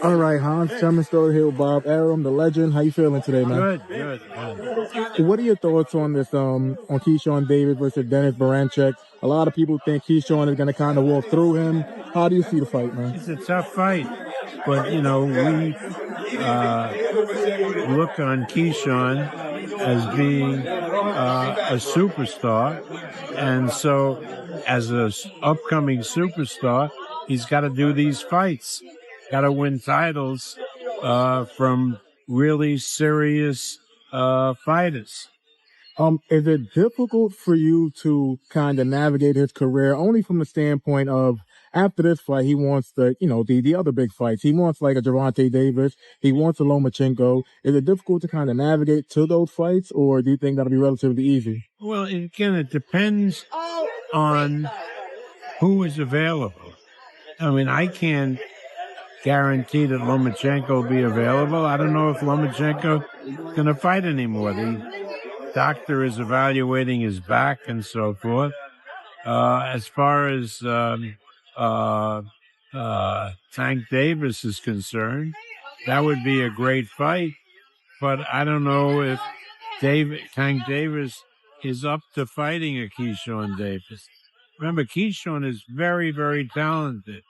All right, Hans Sherman still here with Bob Arum, the legend. How you feeling today, man? Good. What are your thoughts on this? On Keyshawn Davis versus Dennis Baranchek? A lot of people think Keyshawn is going to kind of walk through him. How do you see the fight, man? It's a tough fight, but we look on Keyshawn as being a superstar, and so as a upcoming superstar, he's got to do these fights, got to win titles from really serious fighters. Is it difficult for you to kind of navigate his career only from the standpoint of after this fight, he wants the other big fights. He wants like a Gervonta Davis. He wants a Lomachenko. Is it difficult to kind of navigate to those fights, or do you think that'll be relatively easy? Well, again, it depends on who is available. I mean, I can't guarantee that Lomachenko will be available. I don't know if Lomachenko is going to fight anymore. The doctor is evaluating his back and so forth. As far as Tank Davis is concerned, that would be a great fight. But I don't know if Tank Davis is up to fighting a Keyshawn Davis. Remember, Keyshawn is very, very talented.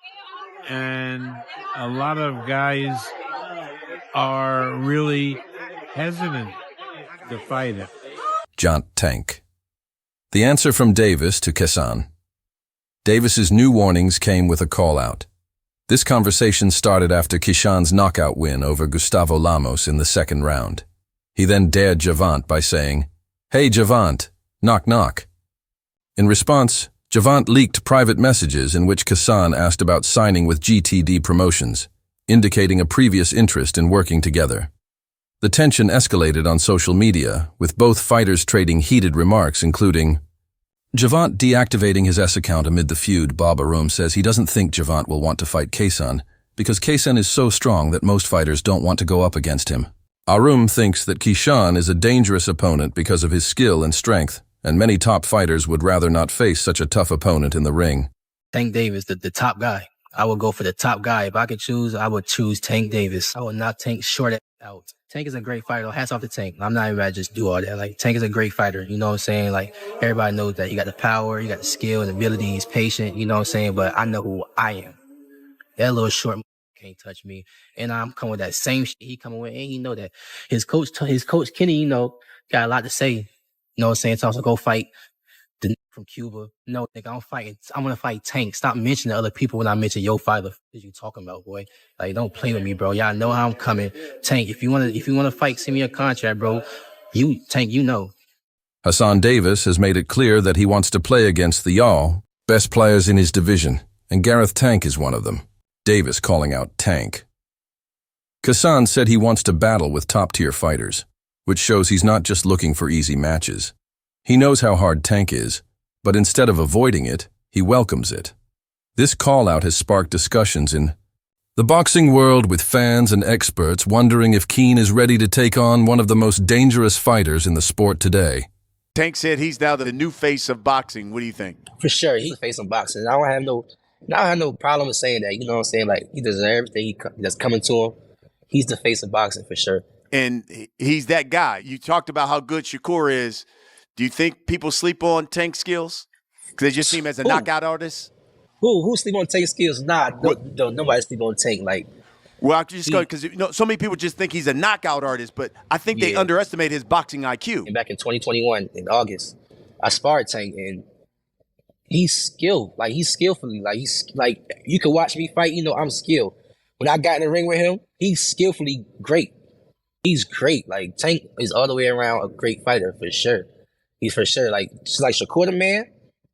And a lot of guys are really hesitant to fight him. Jant Tank. The answer from Davis to Kesan. Davis's new warnings came with a call-out. This conversation started after Keyshawn's knockout win over Gustavo Lamos in the second round. He then dared Gervonta by saying, "Hey Gervonta, knock knock." In response, Gervonta leaked private messages in which Kesan asked about signing with GTD Promotions, indicating a previous interest in working together. The tension escalated on social media, with both fighters trading heated remarks including, Gervonta deactivating his S account amid the feud. Bob Arum says he doesn't think Gervonta will want to fight Kesan because Kesan is so strong that most fighters don't want to go up against him. Arum thinks that Keyshawn is a dangerous opponent because of his skill and strength, and many top fighters would rather not face such a tough opponent in the ring. Tank Davis, the top guy. I would go for the top guy. If I could choose, I would choose Tank Davis. I would not Tank short it out. Tank is a great fighter. Hats off to Tank. I'm not even about to just do all that. Like, Tank is a great fighter. You know what I'm saying? Like, everybody knows that. He got the power, he got the skill and ability. He's patient. You know what I'm saying? But I know who I am. That little short can't touch me. And I'm coming with that same shit he coming with. And you know that his coach Kenny, got a lot to say. You know what I'm saying? So go fight the from Cuba. No, nigga, I'm gonna fight Tank. Stop mentioning other people when I mention your fighter. What you talking about, boy? Like, don't play with me, bro. Y'all know how I'm coming. Tank, if you wanna fight, send me a contract, bro. Tank, you know. Hassan Davis has made it clear that he wants to play against the Y'all, best players in his division, and Gareth Tank is one of them. Davis calling out Tank. Kesan said he wants to battle with top-tier fighters, which shows he's not just looking for easy matches. He knows how hard Tank is, but instead of avoiding it, he welcomes it. This call-out has sparked discussions in the boxing world, with fans and experts wondering if Keane is ready to take on one of the most dangerous fighters in the sport today. Tank said he's now the new face of boxing. What do you think? For sure, he's the face of boxing. I don't have no problem with saying that. You know what I'm saying? Like, he deserves everything that's coming to him. He's the face of boxing for sure. And he's that guy. You talked about how good Shakur is. Do you think people sleep on Tank's skills? Because they just see him as a knockout artist? Who sleep on Tank's skills? Nah, nobody sleep on Tank. Like, well, I just go because so many people just think he's a knockout artist, but I think they underestimate his boxing IQ. And back in 2021 in August, I sparred Tank, and he's skilled. Like, he's skillfully. Like, he's like, you can watch me fight. I'm skilled. When I got in the ring with him, he's skillfully great. He's great. Like, Tank is all the way around a great fighter for sure. He's for sure just like Shakur the man.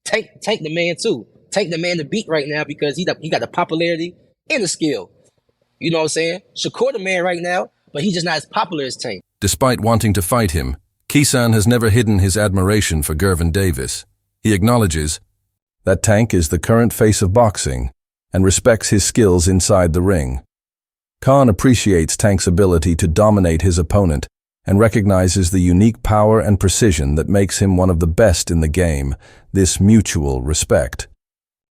Tank the man too. Tank the man to beat right now because he got the popularity and the skill. You know what I'm saying? Shakur the man right now, but he's just not as popular as Tank. Despite wanting to fight him, Kesan has never hidden his admiration for Gervon Davis. He acknowledges that Tank is the current face of boxing and respects his skills inside the ring. Khan appreciates Tank's ability to dominate his opponent and recognizes the unique power and precision that makes him one of the best in the game. This mutual respect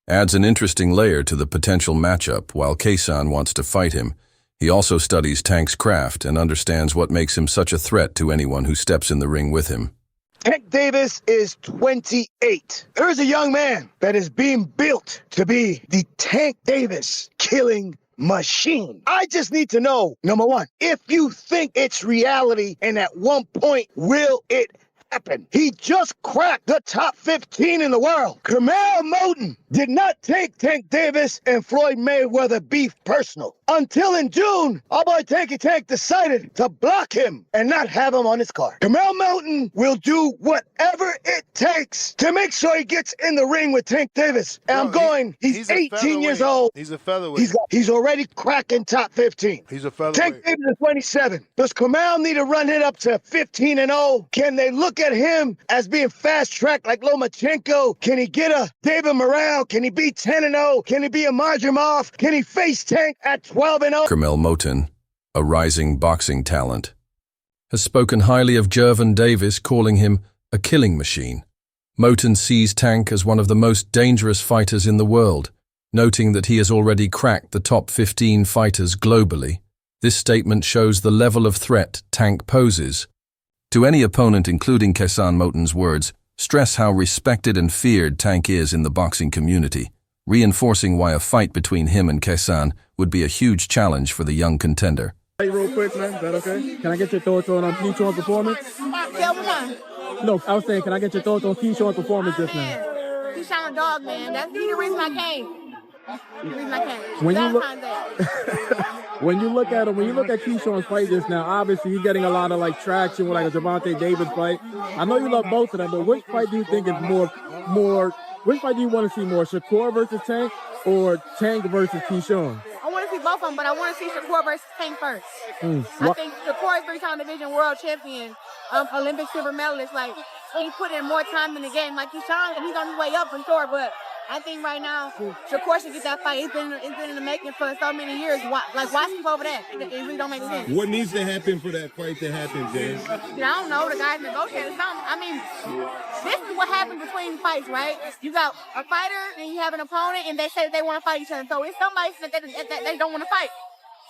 adds an interesting layer to the potential matchup. While Kesan wants to fight him, He also studies Tank's craft and understands what makes him such a threat to anyone who steps in the ring with him. Tank Davis is 28. There is a young man that is being built to be the Tank Davis killing machine. I just need to know, number one, if you think it's reality and at one point will it happen. He just cracked the top 15 in the world. Kamel Moten did not take Tank Davis and Floyd Mayweather beef personal. Until in June, our boy Tanky Tank decided to block him and not have him on his card. Kamel Moten will do whatever it takes to make sure he gets in the ring with Tank Davis. And he's 18 years old. He's a featherweight. He's already cracking top 15. He's a featherweight. Tank Davis is 27. Does Kamel need to run it up to 15-0? Can they look at him as being fast-tracked like Lomachenko? Can he get a David Morrell? Can he be 10-0? Can he be a Majimov? Can he face Tank at 12-0? Kamel Moten, a rising boxing talent, has spoken highly of Gervon Davis, calling him a killing machine. Moten sees Tank as one of the most dangerous fighters in the world, noting that he has already cracked the top 15 fighters globally. This statement shows the level of threat Tank poses. To any opponent, including Kesan, Moten's words stress how respected and feared Tank is in the boxing community, reinforcing why a fight between him and Kesan would be a huge challenge for the young contender. Hey, real quick, man. Is that okay? Can I get your thoughts on Keyshawn's performance? No, I was saying, can I get your thoughts on Keyshawn's performance just now? Keyshawn a dog, man. That's the reason I came. When you look at Keyshawn's fight just now, obviously you're getting a lot of like traction with like a Gervonta Davis fight. I know you love both of them, but which fight do you think is more? Which fight do you want to see more? Shakur versus Tank or Tank versus Keyshawn? I want to see both of them, but I want to see Shakur versus Tank first. I think Shakur is three-time division world champion, Olympic silver medalist. Like, he put in more time in the game. Like Keyshawn, he's on his way up for sure, but I think right now, Shakur should get that fight. It's been in the making for so many years. Watch him over that. It really don't make sense. What needs to happen for that fight to happen, James? I don't know. The guys negotiated something. I mean, this is what happens between fights, right? You got a fighter and you have an opponent, and they say they want to fight each other. So it's somebody that they don't want to fight.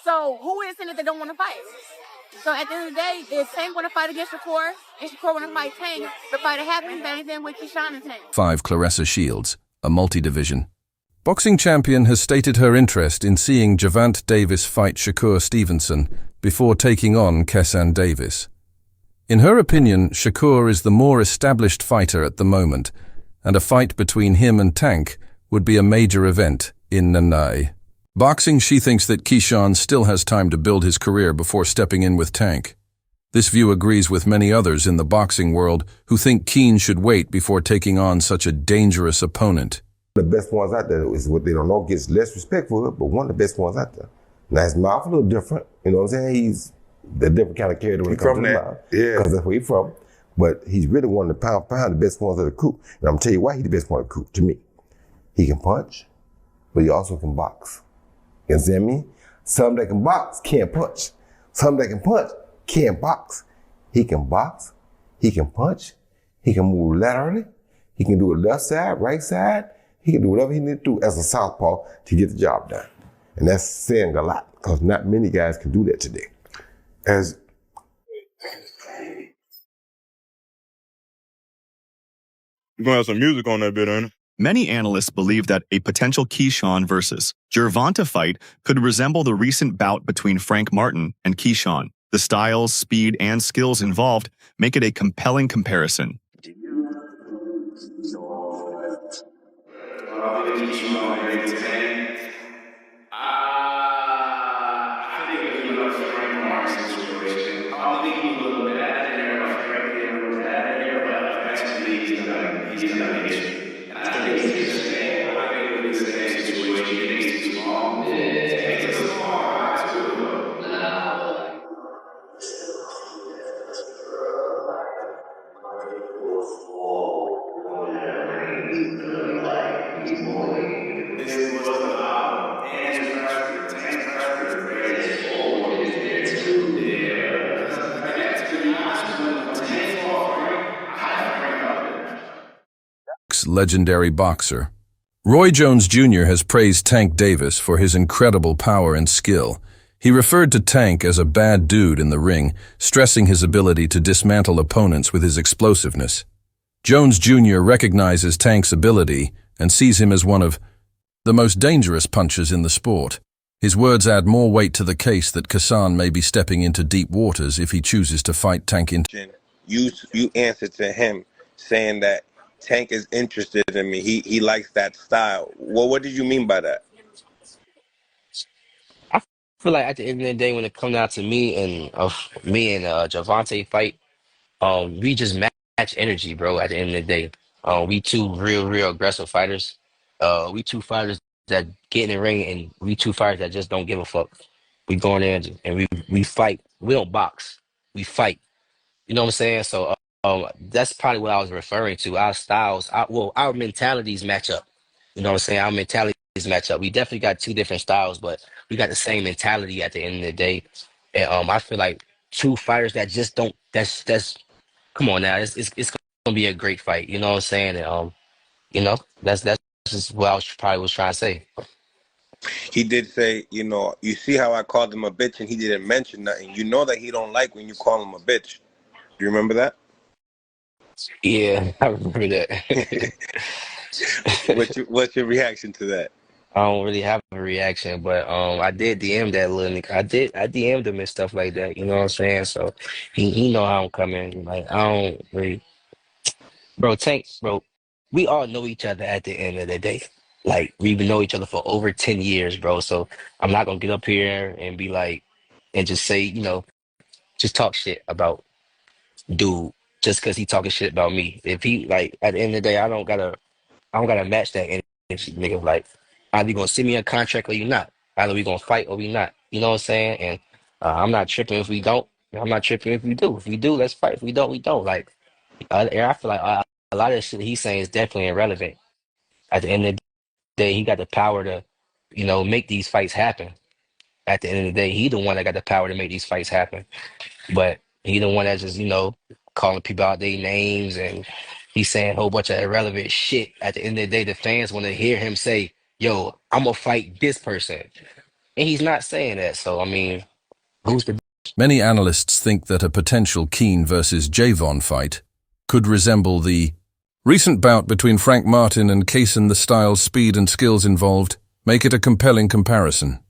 So who is it that they don't want to fight? So at the end of the day, if Tank want to fight against Shakur and Shakur want to fight Tank, the fight happens. Same thing with Keyshawn and Tank. 5. Claressa Shields, a multi-division boxing champion, has stated her interest in seeing Gervonta Davis fight Shakur Stevenson before taking on Kesan Davis. In her opinion, Shakur is the more established fighter at the moment, and a fight between him and Tank would be a major event in Nanai. Boxing, she thinks that Keyshawn still has time to build his career before stepping in with Tank. This view agrees with many others in the boxing world who think Keane should wait before taking on such a dangerous opponent. The best ones out there is what they don't know gets less respect for it, but one of the best ones out there. Now his mouth a little different, you know what I'm saying? He's the different kind of character when it comes to the mouth. Yeah. Because that's where he's from. But he's really one of the pound the best ones of the coup. And I'm gonna tell you why he's the best one of the coup to me. He can punch, but he also can box. You understand me? Some that can box can't punch. Some that can punch can't box. He can box, he can punch, he can move laterally, he can do it left side, right side, he can do whatever he needs to do as a southpaw to get the job done. And that's saying a lot, because not many guys can do that today. As you're gonna have some music on that bit, ain't it? Many analysts believe that a potential Keyshawn versus Gervonta fight could resemble the recent bout between Frank Martin and Keyshawn. The styles, speed, and skills involved make it a compelling comparison. Legendary boxer. Roy Jones Jr. has praised Tank Davis for his incredible power and skill. He referred to Tank as a bad dude in the ring, stressing his ability to dismantle opponents with his explosiveness. Jones Jr. recognizes Tank's ability and sees him as one of the most dangerous punchers in the sport. His words add more weight to the case that Kassan may be stepping into deep waters if he chooses to fight Tank in. You answered to him saying that Tank is interested in me. He likes that style. Well, what did you mean by that? I feel like at the end of the day, when it comes down to me and Javante fight, we just match energy, bro. At the end of the day, we two real aggressive fighters. We two fighters that get in the ring, and we two fighters that just don't give a fuck. We go in there and we fight. We don't box. We fight. You know what I'm saying? So that's probably what I was referring to. Our styles, our mentalities match up. You know what I'm saying? Our mentalities match up. We definitely got two different styles, but we got the same mentality at the end of the day. And I feel like two fighters that just don't. That's come on now. It's gonna be a great fight. You know what I'm saying? And that's just what I was probably trying to say. He did say, you see how I called him a bitch and he didn't mention nothing. You know that he don't like when you call him a bitch. Do you remember that? Yeah, I remember that. What's your reaction to that? I don't really have a reaction, but I did DM that little nigga. I DM'd him and stuff like that. You know what I'm saying? So he know how I'm coming. Like I don't really, bro. Tank, bro. We all know each other at the end of the day. Like we've known each other for over 10 years, bro. So I'm not gonna get up here and be like, and just say, just talk shit about dude just because he talking shit about me. If he like at the end of the day, I don't gotta match that energy, nigga. Like either you gonna send me a contract or you not. Either we gonna fight or we not. You know what I'm saying? And I'm not tripping if we don't. I'm not tripping if we do. If we do, let's fight. If we don't, we don't. Like I feel like a lot of shit he's saying is definitely irrelevant. At the end of the day, he got the power to, make these fights happen. At the end of the day, he the one that got the power to make these fights happen. But he the one that just, calling people out their names and he's saying a whole bunch of irrelevant shit. At the end of the day, the fans want to hear him say, yo, I'm gonna fight this person. And he's not saying that. So, I mean, who's the... Many analysts think that a potential Keane versus Javon fight could resemble the recent bout between Frank Martin and Kaysen. The styles, speed, and skills involved make it a compelling comparison.